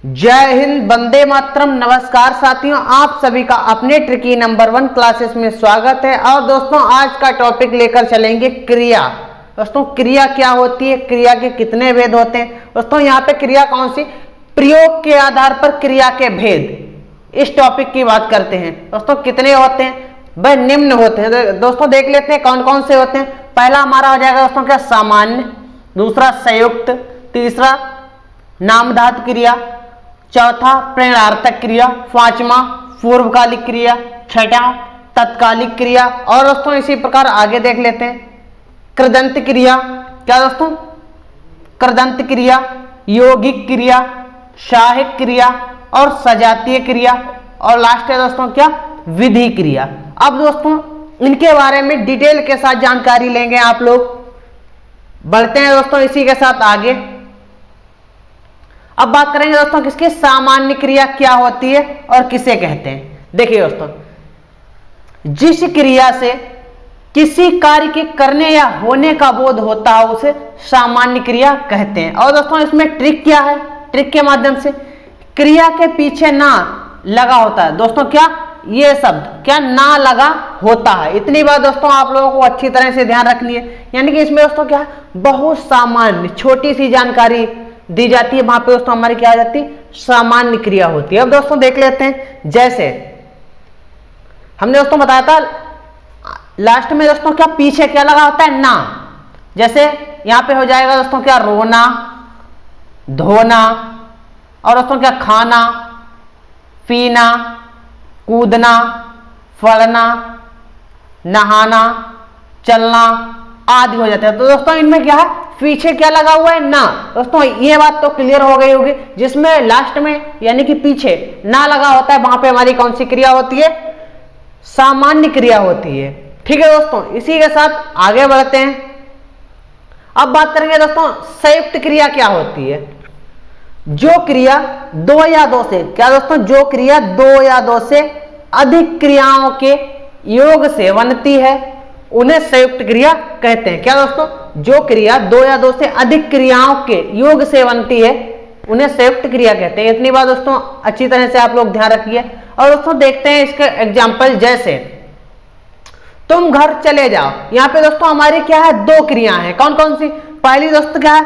जय हिंद, वंदे मातरम। नमस्कार साथियों, आप सभी का अपने ट्रिकी नंबर 1 क्लासेस में स्वागत है। और दोस्तों आज का टॉपिक लेकर चलेंगे क्रिया। दोस्तों क्रिया क्या होती है, क्रिया के कितने भेद होते हैं। दोस्तों यहाँ पे क्रिया कौन सी, प्रयोग के आधार पर क्रिया के भेद, इस टॉपिक की बात करते हैं। दोस्तों कितने होते हैं, वह निम्न होते हैं। दोस्तों देख लेते हैं कौन कौन से होते हैं। पहला हमारा हो जाएगा दोस्तों क्या, सामान्य। दूसरा संयुक्त। तीसरा नामधातु क्रिया। चौथा प्रेरणार्थक क्रिया। पांचवा पूर्वकालिक क्रिया। छठा तत्कालिक क्रिया। और दोस्तों इसी प्रकार आगे देख लेते हैं कृदंत क्रिया। क्या दोस्तों, कृदंत क्रिया, यौगिक क्रिया, सहायक क्रिया और सजातीय क्रिया। और लास्ट है दोस्तों क्या, विधि क्रिया। अब दोस्तों इनके बारे में डिटेल के साथ जानकारी लेंगे आप लोग। बढ़ते हैं दोस्तों इसी के साथ आगे। अब बात करेंगे दोस्तों किसकी, सामान्य क्रिया क्या होती है और किसे कहते हैं। देखिए दोस्तों, जिस क्रिया से किसी कार्य के करने या होने का बोध होता है उसे सामान्य क्रिया कहते हैं। और दोस्तों इसमें ट्रिक क्या है, ट्रिक के माध्यम से क्रिया के पीछे ना लगा होता है। दोस्तों क्या, ये शब्द क्या, ना लगा होता है। इतनी बात दोस्तों आप लोगों को अच्छी तरह से ध्यान रखनी है। यानी कि इसमें दोस्तों क्या, बहुत सामान्य छोटी सी जानकारी दी जाती है। वहां पे दोस्तों हमारी क्या आ जाती है, सामान्य क्रिया होती है। अब दोस्तों देख लेते हैं, जैसे हमने दोस्तों बताया था लास्ट में दोस्तों क्या, पीछे क्या लगा होता है, ना। जैसे यहां पे हो जाएगा दोस्तों क्या, रोना, धोना। और दोस्तों क्या, खाना, पीना, कूदना, पढ़ना, नहाना, चलना आदि हो जाता है। तो दोस्तों इनमें क्या है, पीछे क्या लगा हुआ है, ना। दोस्तों ये बात तो क्लियर हो गई होगी। जिसमें लास्ट में यानी कि पीछे ना लगा होता है वहां पे हमारी कौन सी क्रिया होती है, सामान्य क्रिया होती है। ठीक है दोस्तों, इसी के साथ आगे बढ़ते हैं। अब बात करेंगे दोस्तों संयुक्त क्रिया क्या होती है। जो क्रिया दो या दो से, क्या दोस्तों, जो क्रिया दो या दो से अधिक क्रियाओं के योग से बनती है उन्हें संयुक्त क्रिया कहते हैं। क्या दोस्तों, जो क्रिया दो या दो से अधिक क्रियाओं के योग से बनती है उन्हें संयुक्त क्रिया कहते हैं। इतनी बात दोस्तों अच्छी तरह से आप लोग ध्यान रखिए। और दोस्तों देखते हैं इसके एग्जाम्पल। जैसे तुम घर चले जाओ, यहाँ पे दोस्तों हमारी क्या है, दो क्रिया है। कौन कौन सी, पहली दोस्तों क्या है,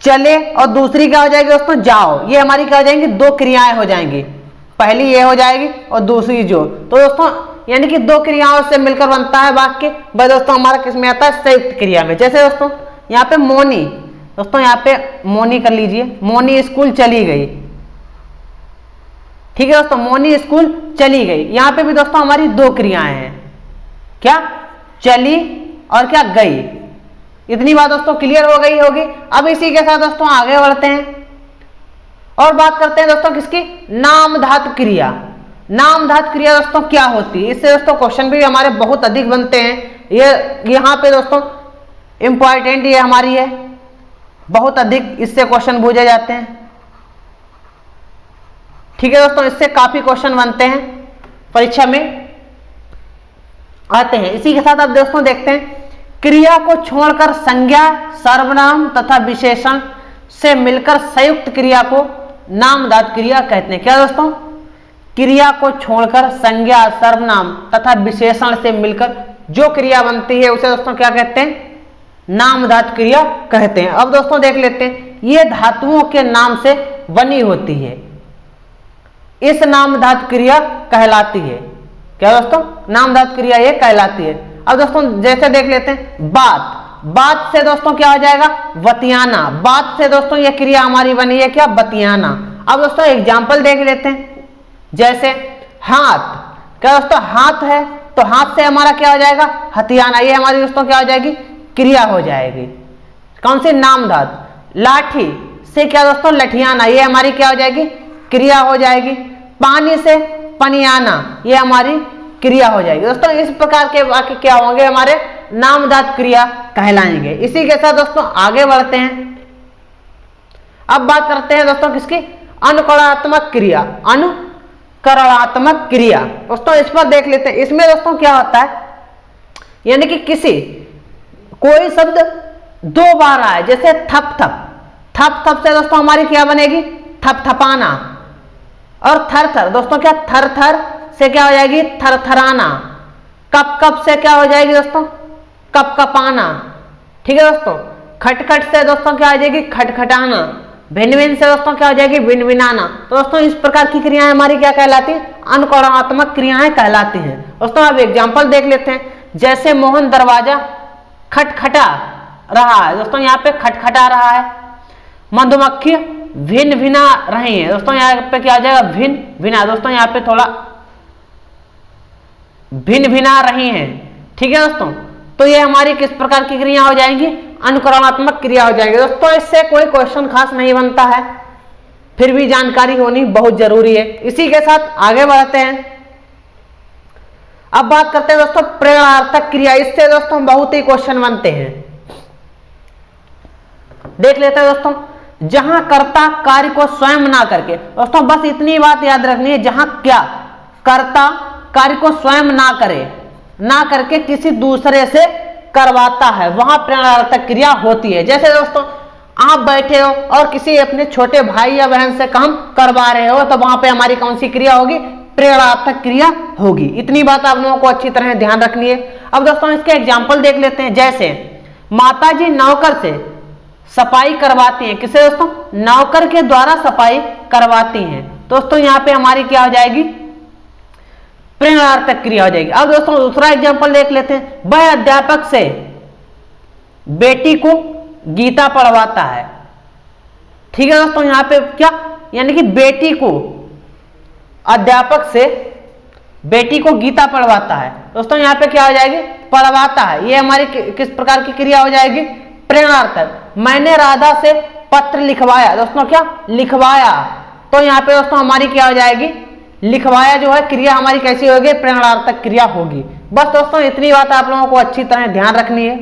चले, और दूसरी क्या हो जाएगी दोस्तों, जाओ। ये हमारी क्या हो जाएंगी, दो क्रियाएं हो जाएंगी। पहली ये हो जाएगी और दूसरी जो। तो दोस्तों यानी कि दो क्रियाओं से मिलकर बनता है वाक्य। वह दोस्तों हमारा किस में आता है, संयुक्त क्रिया में। जैसे दोस्तों यहाँ पे मोनी, दोस्तों यहाँ पे मोनी कर लीजिए, मोनी स्कूल चली गई। ठीक है दोस्तों, मोनी स्कूल चली गई। यहाँ पे भी दोस्तों हमारी दो क्रियाएं हैं, क्या, चली और क्या, गई। इतनी बात दोस्तों क्लियर हो गई होगी। अब इसी के साथ दोस्तों आगे बढ़ते हैं और बात करते हैं दोस्तों किसकी, नामधातु क्रिया। नामधातु क्रिया दोस्तों क्या होती है, इससे दोस्तों क्वेश्चन भी हमारे बहुत अधिक बनते हैं। ये यहाँ पे दोस्तों इंपॉर्टेंट ये हमारी है, बहुत अधिक इससे क्वेश्चन पूछे जाते हैं। ठीक है दोस्तों, इससे काफी क्वेश्चन बनते हैं, परीक्षा में आते हैं। इसी के साथ अब दोस्तों देखते हैं, क्रिया को छोड़कर संज्ञा, सर्वनाम तथा विशेषण से मिलकर संयुक्त क्रिया को नामधातु क्रिया कहते हैं। क्या दोस्तों, क्रिया को छोड़कर संज्ञा, सर्वनाम तथा विशेषण से मिलकर जो क्रिया बनती है उसे दोस्तों क्या कहते हैं, नामधातु क्रिया कहते हैं। अब दोस्तों देख लेते हैं, ये धातुओं के नाम से बनी होती है, इस नामधातु क्रिया कहलाती है। क्या दोस्तों, नामधातु क्रिया ये कहलाती है। अब दोस्तों जैसे देख लेते हैं, बात, बात से दोस्तों क्या हो जाएगा, बतियाना। बात से दोस्तों ये क्रिया हमारी बनी है क्या, बतियाना। अब दोस्तों एग्जाम्पल देख लेते हैं। जैसे हाथ, क्या दोस्तों, हाथ है तो हाथ से हमारा क्या हो जाएगा, हथियाना। ये हमारी दोस्तों क्या हो जाएगी, क्रिया हो जाएगी, कौन सी, नामधातु। लाठी से क्या दोस्तों, लठियाना। ये हमारी क्या हो जाएगी, क्रिया हो जाएगी। पानी से पनियाना, ये हमारी क्रिया हो जाएगी। दोस्तों इस प्रकार के वाक्य क्या होंगे, हमारे नामधातु क्रिया कहलाएंगे। इसी के साथ दोस्तों आगे बढ़ते हैं। अब बात करते हैं दोस्तों किसकी, अनुकरणात्मक क्रिया। अनुकरणात्मक क्रिया दोस्तों इस पर देख लेते हैं। इसमें दोस्तों क्या होता है, यानी कि किसी कोई शब्द दो बार आए, जैसे थप थप। थप थप से दोस्तों हमारी क्या बनेगी, थपथपाना। और थर थर, दोस्तों क्या थर थर से क्या हो जाएगी थरथराना। कप कप से क्या हो जाएगी दोस्तों कप कपाना। ठीक है दोस्तों। खटखट से दोस्तों क्या हो जाएगी खटखटाना। भिन्न भिन्न से दोस्तों क्या हो जाएगी भिन्न भिन्नाना। तो दोस्तों इस प्रकार की क्रियाएं हमारी क्या कहलाती है अनुकरणात्मक क्रियाएं कहलाती हैं। दोस्तों अब एग्जाम्पल देख लेते हैं। जैसे मोहन दरवाजा खटखटा रहा है, दोस्तों यहाँ पे खटखटा रहा है। मधुमक्खी भिन्न भिना रही है, दोस्तों यहाँ पे क्या आ जाएगा भिन्न भिना। दोस्तों यहाँ पे थोड़ा भिन्न भिना रही हैं। ठीक है दोस्तों। तो ये हमारी किस प्रकार की क्रिया हो जाएंगी अनुकरणात्मक क्रिया हो जाएगी। दोस्तों इससे कोई क्वेश्चन खास नहीं बनता है, फिर भी जानकारी होनी बहुत जरूरी है। इसी के साथ आगे बढ़ते हैं। अब बात करते हैं दोस्तों प्रेरणार्थक क्रिया। इससे दोस्तों बहुत ही क्वेश्चन बनते हैं। देख लेते हैं दोस्तों। जहां कर्ता कार्य को स्वयं ना करके, दोस्तों बस इतनी बात याद रखनी है, जहां क्या कर्ता कार्य को स्वयं ना करे, ना करके किसी दूसरे से करवाता है, वहां प्रेरणार्थक क्रिया होती है। जैसे दोस्तों आप बैठे हो और किसी अपने छोटे भाई या बहन से काम करवा रहे हो, तो वहां पे हमारी कौन सी क्रिया होगी प्रेरणार्थक क्रिया होगी। इतनी बात आप लोगों को अच्छी तरह ध्यान रखनी है। अब दोस्तों इसके एग्जाम्पल देख लेते हैं। जैसे माताजी नौकर से सफाई करवाती हैं। किसे दोस्तों नौकर के द्वारा सफाई करवाती हैं। दोस्तों यहाँ पे हमारी क्या हो जाएगी प्रेरणार्थक क्रिया हो जाएगी। अब दोस्तों दूसरा एग्जांपल देख लेते हैं। वह अध्यापक से बेटी को गीता पढ़वाता है। ठीक है दोस्तों। यहाँ पे क्या यानी कि बेटी को अध्यापक से बेटी को गीता पढ़वाता है। दोस्तों यहाँ पे क्या हो जाएगी पढ़वाता है। ये हमारी किस प्रकार की क्रिया हो जाएगी प्रेरणार्थक। मैंने राधा से पत्र लिखवाया। दोस्तों क्या लिखवाया। तो यहाँ पे दोस्तों हमारी क्या हो जाएगी लिखवाया जो है क्रिया हमारी कैसी होगी प्रेरणार्थक क्रिया होगी। बस दोस्तों इतनी बात आप लोगों को अच्छी तरह ध्यान रखनी है।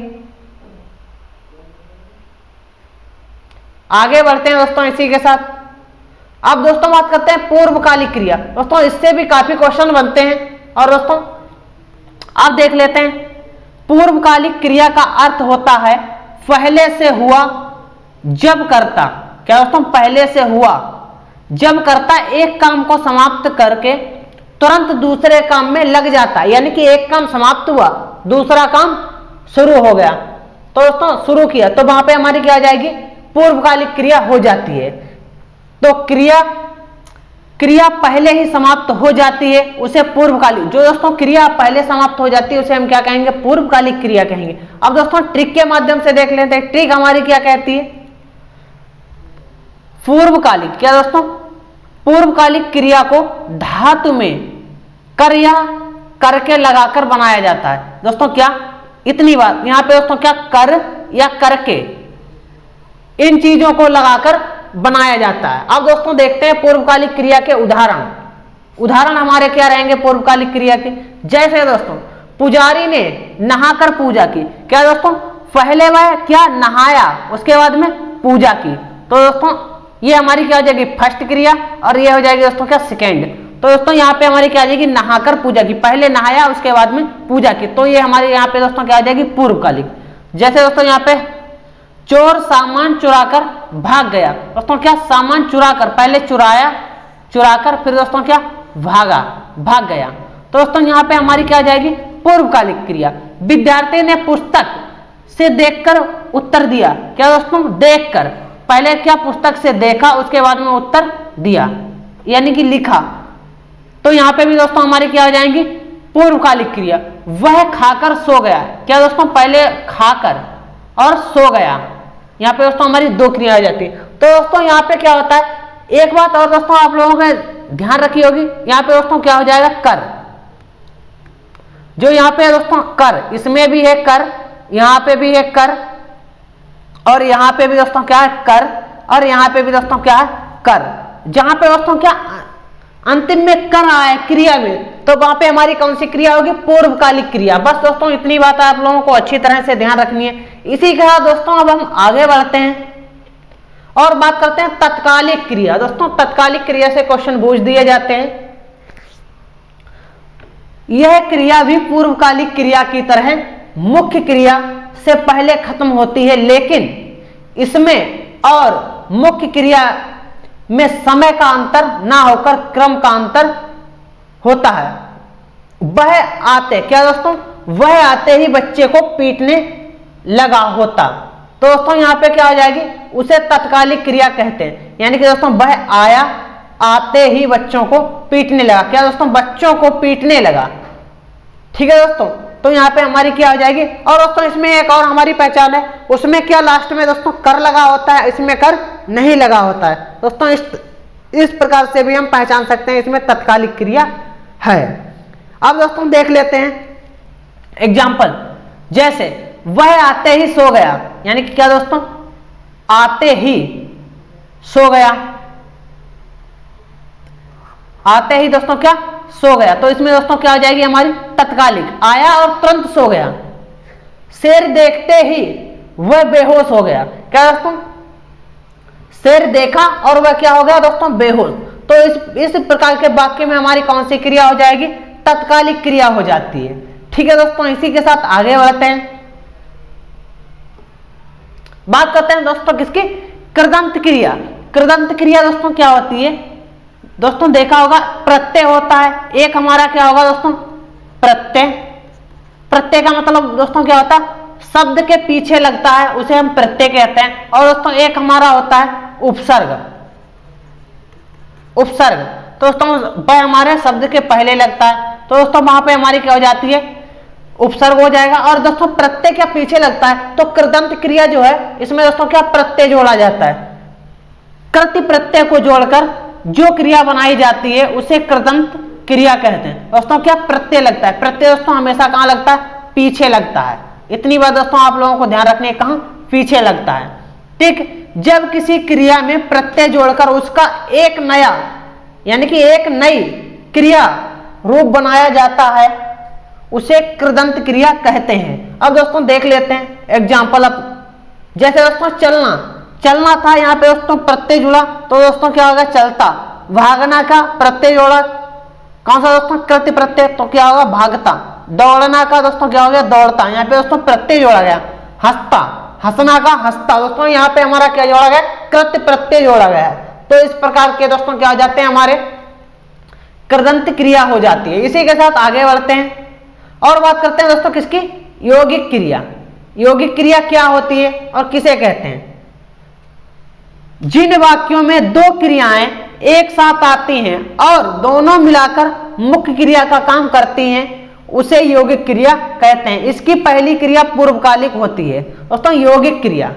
आगे बढ़ते हैं दोस्तों इसी के साथ। अब दोस्तों बात करते हैं पूर्वकालिक क्रिया। दोस्तों इससे भी काफी क्वेश्चन बनते हैं। और दोस्तों अब देख लेते हैं। पूर्वकालिक क्रिया का अर्थ होता है पहले से हुआ जब करता। क्या दोस्तों पहले से हुआ जब करता एक काम को समाप्त करके तुरंत दूसरे काम में लग जाता है। यानी कि एक काम समाप्त हुआ दूसरा काम शुरू हो गया, तो दोस्तों शुरू किया, तो वहां पे हमारी क्या आ जाएगी पूर्वकालिक क्रिया हो जाती है। तो क्रिया पहले ही समाप्त हो जाती है उसे पूर्वकालिक। जो दोस्तों क्रिया पहले समाप्त हो जाती है उसे हम क्या कहेंगे पूर्वकालिक क्रिया कहेंगे। अब दोस्तों ट्रिक के माध्यम से देख लेते हैं। ट्रिक हमारी क्या कहती है पूर्वकालिक। क्या दोस्तों पूर्वकालिक क्रिया को धातु में कर या करके लगाकर बनाया जाता है। दोस्तों क्या इतनी बात यहां पे दोस्तों क्या कर या करके इन चीजों को लगाकर बनाया जाता है। अब दोस्तों देखते हैं पूर्वकालिक क्रिया के उदाहरण हमारे क्या रहेंगे पूर्वकालिक क्रिया के। जैसे दोस्तों पुजारी ने नहाकर पूजा की। क्या दोस्तों पहले वह क्या नहाया उसके बाद में पूजा की। तो दोस्तों ये हमारी क्या हो जाएगी फर्स्ट क्रिया और ये हो जाएगी दोस्तों क्या सेकेंड। तो दोस्तों यहाँ पे हमारी क्या आ जाएगी नहाकर पूजा की। पहले नहाया उसके बाद में पूजा की। तो ये हमारे यहाँ पे दोस्तों क्या आ जाएगी पूर्वकालिक। जैसे दोस्तों यहाँ पे चोर सामान चुराकर भाग गया। दोस्तों क्या सामान चुराकर पहले चुराकर फिर दोस्तों क्या भाग गया। तो दोस्तों यहाँ पे हमारी क्या आ जाएगी पूर्वकालिक क्रिया। विद्यार्थी ने पुस्तक से देखकर उत्तर दिया। क्या दोस्तों देखकर पहले क्या पुस्तक से देखा उसके बाद में उत्तर दिया यानी कि लिखा। तो यहाँ पे भी दोस्तों हमारी क्या हो जाएंगी पूर्वकालिक क्रिया। वह खाकर सो गया। क्या दोस्तों पहले खाकर और सो गया। यहाँ पे दोस्तों हमारी दो क्रिया हो जाती है। तो दोस्तों यहाँ पे क्या होता है एक बात और दोस्तों आप लोगों ने ध्यान रखी होगी। यहाँ पे दोस्तों क्या हो जाएगा कर। जो यहाँ पे दोस्तों कर इसमें भी है कर, यहाँ पे भी है कर और यहाँ पे भी दोस्तों क्या है कर और यहाँ पे भी दोस्तों क्या है कर। जहां पे दोस्तों क्या अंतिम में कर आया क्रिया में तो वहां पे हमारी कौन सी क्रिया होगी पूर्वकालिक क्रिया। बस दोस्तों इतनी बात आप लोगों को अच्छी तरह से ध्यान रखनी है। इसी के साथ दोस्तों अब हम आगे बढ़ते हैं और बात करते हैं तत्कालिक क्रिया। दोस्तों तत्कालिक क्रिया से क्वेश्चन पूछ दिए जाते हैं। यह क्रिया भी पूर्वकालिक क्रिया की तरह मुख्य क्रिया से पहले खत्म होती है, लेकिन इसमें और मुख्य क्रिया में समय का अंतर ना होकर क्रम का अंतर होता है। वह आते, क्या दोस्तों, वह आते ही बच्चे को पीटने लगा होता। तो दोस्तों यहाँ पे क्या हो जाएगी, उसे तत्कालिक क्रिया कहते हैं। यानी कि दोस्तों वह आया, आते ही बच्चों को पीटने लगा। क्या दोस्तों, बच्चों को पीटने लगा। ठीक है दोस्तों, तो यहाँ पे हमारी क्या हो जाएगी। और दोस्तों इसमें एक और हमारी पहचान है, उसमें क्या लास्ट में दोस्तों कर लगा होता है, इसमें कर नहीं लगा होता है। दोस्तों इस प्रकार से भी हम पहचान सकते हैं इसमें तत्कालिक क्रिया है। अब दोस्तों देख लेते हैं एग्जाम्पल, जैसे वह आते ही सो गया, यानी कि क्या दोस्तों, आते ही सो गया, आते ही दोस्तों क्या सो गया। तो इसमें दोस्तों क्या हो जाएगी हमारी तत्कालिक, आया और तुरंत सो गया। शेर देखते ही वह बेहोश हो गया। क्या दोस्तों, शेर देखा और वह क्या हो गया दोस्तों, बेहोश। तो इस प्रकार के वाक्य में हमारी कौन सी क्रिया हो जाएगी, तत्कालिक क्रिया हो जाती है। ठीक है दोस्तों, इसी के साथ आगे बढ़ते हैं, बात करते हैं दोस्तों किसकी, कृदंत क्रिया। कृदंत क्रिया दोस्तों क्या होती है, दोस्तों देखा होगा प्रत्यय होता है, एक हमारा क्या होगा दोस्तों, प्रत्यय। प्रत्यय का मतलब दोस्तों क्या होता है, शब्द के पीछे लगता है उसे हम प्रत्यय कहते हैं। और दोस्तों एक हमारा होता है उपसर्ग। उपसर्ग तो दोस्तों वह हमारे शब्द के पहले लगता है, तो दोस्तों वहां पे हमारी क्या हो जाती है, उपसर्ग हो जाएगा। और दोस्तों प्रत्यय क्या पीछे लगता है, तो कृदंत क्रिया जो है इसमें दोस्तों क्या प्रत्यय जोड़ा जाता है। कृति प्रत्यय को जोड़कर जो क्रिया बनाई जाती है उसे कृदंत क्रिया कहते हैं। दोस्तों क्या प्रत्यय लगता है, प्रत्यय दोस्तों हमेशा कहां लगता है, पीछे लगता है। इतनी बात दोस्तों आप लोगों को ध्यान रखने, कहां, पीछे लगता है। ठीक, जब किसी क्रिया में प्रत्यय जोड़कर उसका एक नया यानी कि एक नई क्रिया रूप बनाया जाता है उसे कृदंत क्रिया कहते हैं। अब दोस्तों देख लेते हैं एग्जाम्पल। अब जैसे दोस्तों चलना, चलना था, यहाँ पे दोस्तों प्रत्यय जुड़ा, तो दोस्तों क्या होगा, चलता। भागना का प्रत्यय जोड़ा, कौन सा दोस्तों, कृति प्रत्यय, तो क्या होगा, भागता। दौड़ना का दोस्तों क्या हो गया, दौड़ता, यहाँ पे दोस्तों प्रत्यय जोड़ा गया। हंसता, हंसना का हंसता, दोस्तों यहाँ पे हमारा क्या जोड़ा गया, कृति प्रत्यय जोड़ा गया है। तो इस प्रकार के दोस्तों क्या हो जाते हैं, हमारे कृदंत क्रिया हो जाती है। इसी के साथ आगे बढ़ते हैं और बात करते हैं दोस्तों किसकी, यौगिक क्रिया। यौगिक क्रिया क्या होती है और किसे कहते हैं। जिन वाक्यों में दो क्रियाएं एक साथ आती हैं और दोनों मिलाकर मुख्य क्रिया का काम करती हैं उसे यौगिक क्रिया कहते हैं। इसकी पहली क्रिया पूर्वकालिक होती है दोस्तों, यौगिक क्रिया।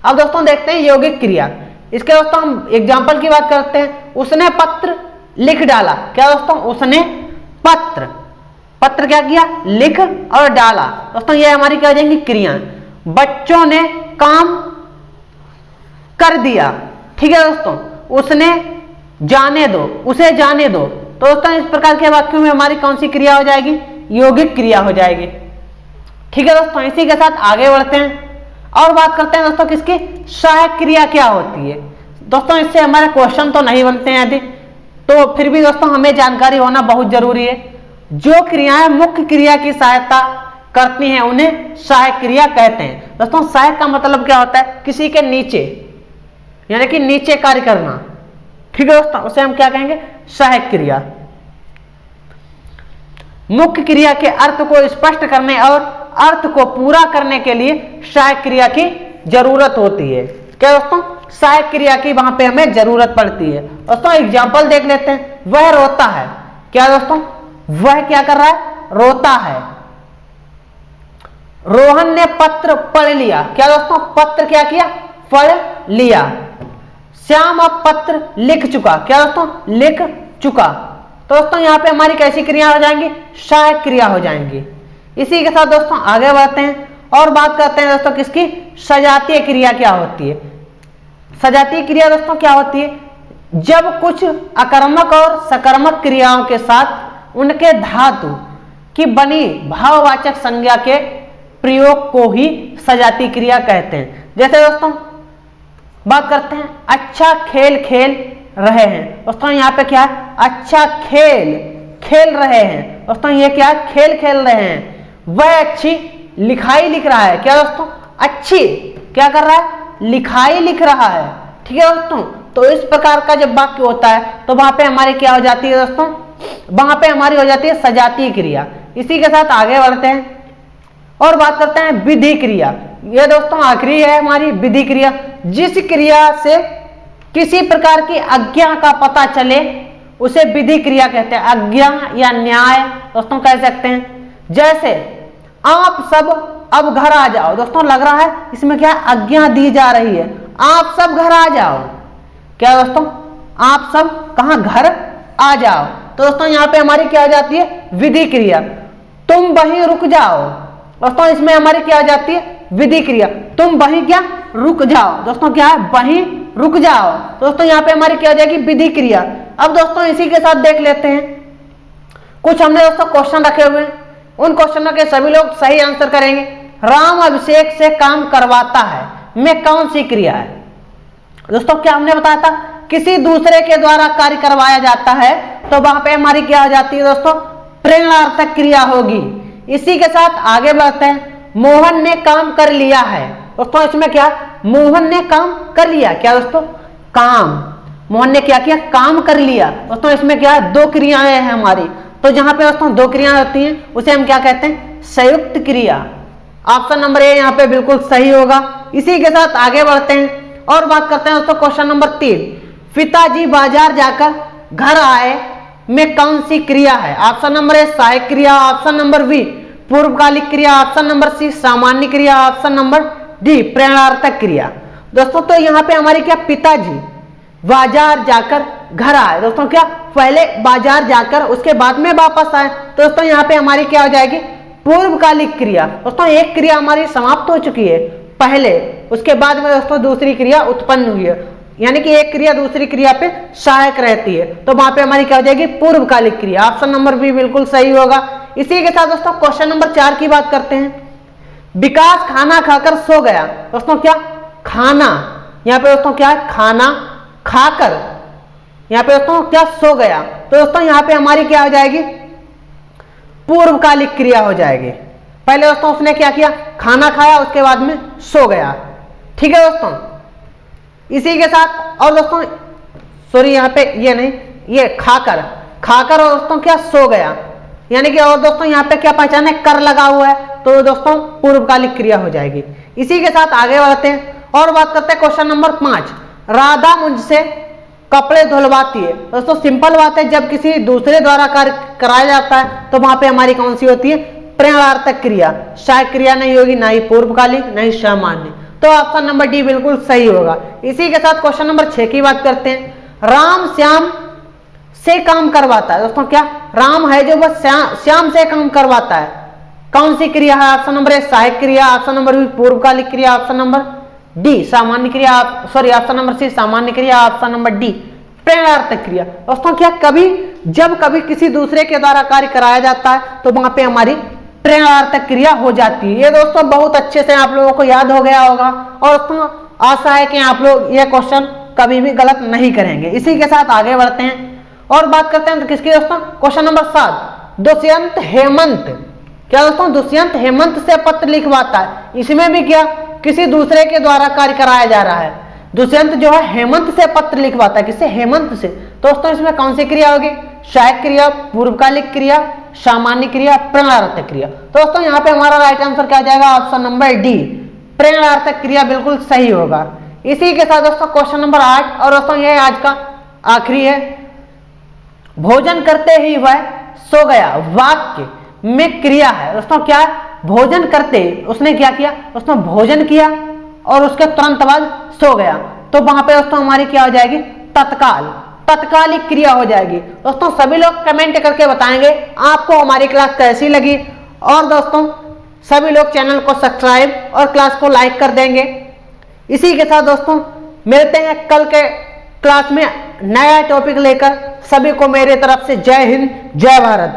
अब दोस्तों देखते हैं यौगिक क्रिया। इसके दोस्तों हम एग्जाम्पल की बात करते हैं। उसने पत्र लिख डाला। क्या दोस्तों, उसने पत्र, पत्र क्या किया, लिख और डाला। दोस्तों ये हमारी क्या हो जाएंगी, क्रिया। बच्चों ने काम कर दिया। ठीक है दोस्तों, उसने जाने दो, उसे जाने दो। तो दोस्तों इस प्रकार के वाक्यों में हमारी कौन सी क्रिया हो जाएगी, यौगिक क्रिया हो जाएगी। ठीक है दोस्तों, इसी के साथ आगे बढ़ते हैं और बात करते हैं दोस्तों किसकी, सहायक क्रिया क्या होती है। दोस्तों इससे हमारे क्वेश्चन तो नहीं बनते हैं यदि, तो फिर भी दोस्तों हमें जानकारी होना बहुत जरूरी है। जो क्रियाएं मुख्य क्रिया की सहायता करती हैं उन्हें सहायक क्रिया कहते हैं। दोस्तों सहायक का मतलब क्या होता है, किसी के नीचे, यानी कि नीचे कार्य करना। ठीक है दोस्तों, उसे हम क्या कहेंगे, सहायक क्रिया। मुख्य क्रिया के अर्थ को स्पष्ट करने और अर्थ को पूरा करने के लिए सहायक क्रिया की जरूरत होती है। क्या दोस्तों, सहायक क्रिया की वहां पे हमें जरूरत पड़ती है। दोस्तों एग्जाम्पल देख लेते हैं। वह रोता है। क्या दोस्तों, वह क्या कर रहा है, रोता है। रोहन ने पत्र पढ़ लिया। क्या दोस्तों, पत्र क्या किया, पढ़ लिया। श्याम अब पत्र लिख चुका। क्या दोस्तों, लिख चुका। तो दोस्तों यहाँ पे हमारी कैसी क्रिया हो जाएंगी, सहायक क्रिया हो जाएंगी। इसी के साथ दोस्तों आगे बढ़ते हैं और बात करते हैं दोस्तों किसकी, सजातीय क्रिया क्या होती है। सजातीय क्रिया दोस्तों क्या होती है, जब कुछ अकर्मक और सकर्मक क्रियाओं के साथ उनके धातु की बनी भाववाचक संज्ञा के प्रयोग को ही सजातीय क्रिया कहते हैं। जैसे दोस्तों बात करते हैं, अच्छा खेल खेल रहे हैं। दोस्तों यहाँ पे क्या है, अच्छा खेल खेल रहे हैं। दोस्तों ये क्या है, खेल खेल रहे हैं। वह अच्छी लिखाई लिख रहा है। क्या दोस्तों, अच्छी क्या कर रहा है, लिखाई लिख रहा है। ठीक है दोस्तों, तो इस प्रकार का जब वाक्य होता है तो वहां पे हमारी क्या हो जाती है दोस्तों, वहां पे हमारी हो जाती है सजातीय क्रिया। इसी के साथ आगे बढ़ते हैं और बात करते हैं विधि क्रिया। यह दोस्तों आखिरी है हमारी विधि क्रिया। जिस क्रिया से किसी प्रकार की आज्ञा का पता चले उसे विधि क्रिया कहते हैं। आज्ञा या न्याय दोस्तों कह सकते हैं। जैसे आप सब अब घर आ जाओ, दोस्तों लग रहा है इसमें क्या आज्ञा दी जा रही है, आप सब घर आ जाओ। क्या दोस्तों, आप सब कहां, घर आ जाओ। तो दोस्तों यहां पे हमारी क्या हो जाती है, विधि क्रिया। तुम वहीं रुक जाओ, दोस्तों इसमें हमारी क्या हो जाती है, विधि क्रिया। तुम वहीं क्या, रुक जाओ, दोस्तों क्या है, वहीं रुक जाओ। दोस्तों यहां पे हमारी क्या हो जाएगी, विधि क्रिया। अब दोस्तों इसी के साथ देख लेते हैं, कुछ हमने दोस्तों क्वेश्चन रखे हुए हैं, उन क्वेश्चनों के सभी लोग सही आंसर करेंगे। राम अभिषेक से काम करवाता है में कौन सी क्रिया है। दोस्तों क्या हमने बताया था, किसी दूसरे के द्वारा कार्य करवाया जाता है तो वहां पे हमारी क्या हो जाती है दोस्तों, प्रेरणार्थक क्रिया होगी। इसी के साथ आगे बढ़ते हैं, मोहन ने काम कर लिया है। दोस्तों इसमें क्या, मोहन ने काम कर लिया, क्या दोस्तों, काम, मोहन ने क्या किया, काम कर लिया। दोस्तों इसमें क्या, दो क्रियाएं हैं हमारी, तो जहां पे दोस्तों दो क्रियाएं होती हैं उसे हम क्या कहते हैं, संयुक्त क्रिया। ऑप्शन नंबर ए यहाँ पे बिल्कुल सही होगा। इसी के साथ आगे बढ़ते हैं और बात करते हैं दोस्तों क्वेश्चन नंबर 3, पिताजी बाजार जाकर घर आए में कौन सी क्रिया है। ऑप्शन नंबर ए सहायक क्रिया, ऑप्शन नंबर बी पूर्वकालिक क्रिया, ऑप्शन नंबर सी सामान्य क्रिया, ऑप्शन नंबर डी प्रेरणार्थक क्रिया। दोस्तों तो यहाँ पे हमारी क्या, पिताजी बाजार जाकर घर आए। दोस्तों क्या, पहले बाजार जाकर उसके बाद में वापस आए, तो दोस्तों यहाँ पे हमारी क्या हो जाएगी, पूर्वकालिक क्रिया। दोस्तों एक क्रिया हमारी समाप्त हो चुकी है पहले, उसके बाद में दोस्तों दूसरी क्रिया उत्पन्न हुई है, यानी कि एक क्रिया दूसरी क्रिया पे सहायक रहती है, तो वहां पे हमारी क्या हो जाएगी, पूर्वकालिक क्रिया। ऑप्शन नंबर बी बिल्कुल सही होगा। इसी के साथ दोस्तों क्वेश्चन नंबर 4 की बात करते हैं, विकास खाना खाकर सो गया। दोस्तों क्या, खाना, यहाँ पे दोस्तों क्या है, खाना खाकर यहाँ पे दोस्तों क्या, सो गया। तो दोस्तों यहाँ पे हमारी क्या हो जाएगी, पूर्वकालिक क्रिया हो जाएगी। पहले दोस्तों उसने क्या किया, खाना खाया, उसके बाद में सो गया। ठीक है दोस्तों, इसी के साथ और दोस्तों सॉरी यहाँ पे ये नहीं, ये खाकर, खाकर और दोस्तों क्या, सो गया, यानी कि और दोस्तों यहाँ पे क्या पहचाने, कर लगा हुआ है, तो दोस्तों पूर्वकालिक क्रिया हो जाएगी। इसी के साथ आगे बढ़ते हैं और बात करते हैं क्वेश्चन नंबर 5, राधा मुझसे कपड़े धुलवाती है। दोस्तों सिंपल बात है, जब किसी दूसरे द्वारा कार्य कराया जाता है तो वहां पे हमारी कौन सी होती है, प्रेरणार्थक क्रिया। सहायक क्रिया नहीं होगी, ना ही पूर्वकालिक, ना ही सामान्य, तो ऑप्शन नंबर डी बिल्कुल सही होगा। इसी के साथ क्वेश्चन नंबर 6 की बात करते हैं, राम श्याम से काम करवाता है। दोस्तों क्या, राम है जो बस श्याम से काम करवाता है, कौन सी क्रिया है। ऑप्शन नंबर ए सहायक क्रिया, ऑप्शन नंबर बी पूर्वकालिक क्रिया, ऑप्शन नंबर डी सामान्य क्रिया, सॉरी ऑप्शन नंबर सी सामान्य क्रिया, ऑप्शन नंबर डी प्रेरणार्थक क्रिया। दोस्तों क्या, कभी जब कभी किसी दूसरे के द्वारा कार्य कराया जाता है तो वहां पे हमारी प्रेरणार्थक क्रिया हो जाती है। ये दोस्तों बहुत अच्छे से आप लोगों को याद हो गया होगा और दोस्तों आशा है कि आप लोग ये क्वेश्चन कभी भी गलत नहीं करेंगे। इसी के साथ आगे बढ़ते हैं और बात करते हैं किसकी दोस्तों, क्वेश्चन नंबर 7, दुष्यंत हेमंत। क्या दोस्तों, दुष्यंत हेमंत से पत्र लिखवाता है। इसमें भी क्या, किसी दूसरे के द्वारा कार्य कराया जा रहा है। दुष्यंत जो है हेमंत से पत्र लिखवाता है, किससे, हेमंत से। दोस्तों इसमें कौन सी क्रिया होगी, सहायक क्रिया, पूर्वकालिक क्रिया, सामान्य क्रिया, प्रेरणार्थक क्रिया। दोस्तों यहाँ पे हमारा राइट आंसर क्या जाएगा, ऑप्शन नंबर डी प्रेरणार्थक क्रिया बिल्कुल सही होगा। इसी के साथ दोस्तों क्वेश्चन नंबर 8 और दोस्तों ये आज का आखिरी है, भोजन करते ही वह सो गया वाक्य में क्रिया है। दोस्तों क्या है, भोजन करते उसने क्या किया, उसने भोजन किया और उसके तुरंत बाद सो गया, तो वहां पे दोस्तों हमारी क्या हो जाएगी, तत्काल, तत्कालिक क्रिया हो जाएगी। दोस्तों सभी लोग कमेंट करके बताएंगे आपको हमारी क्लास कैसी लगी और दोस्तों सभी लोग चैनल को सब्सक्राइब और क्लास को लाइक कर देंगे। इसी के साथ दोस्तों मिलते हैं कल के क्लास में नया टॉपिक लेकर। सभी को मेरे तरफ से जय हिंद, जय भारत।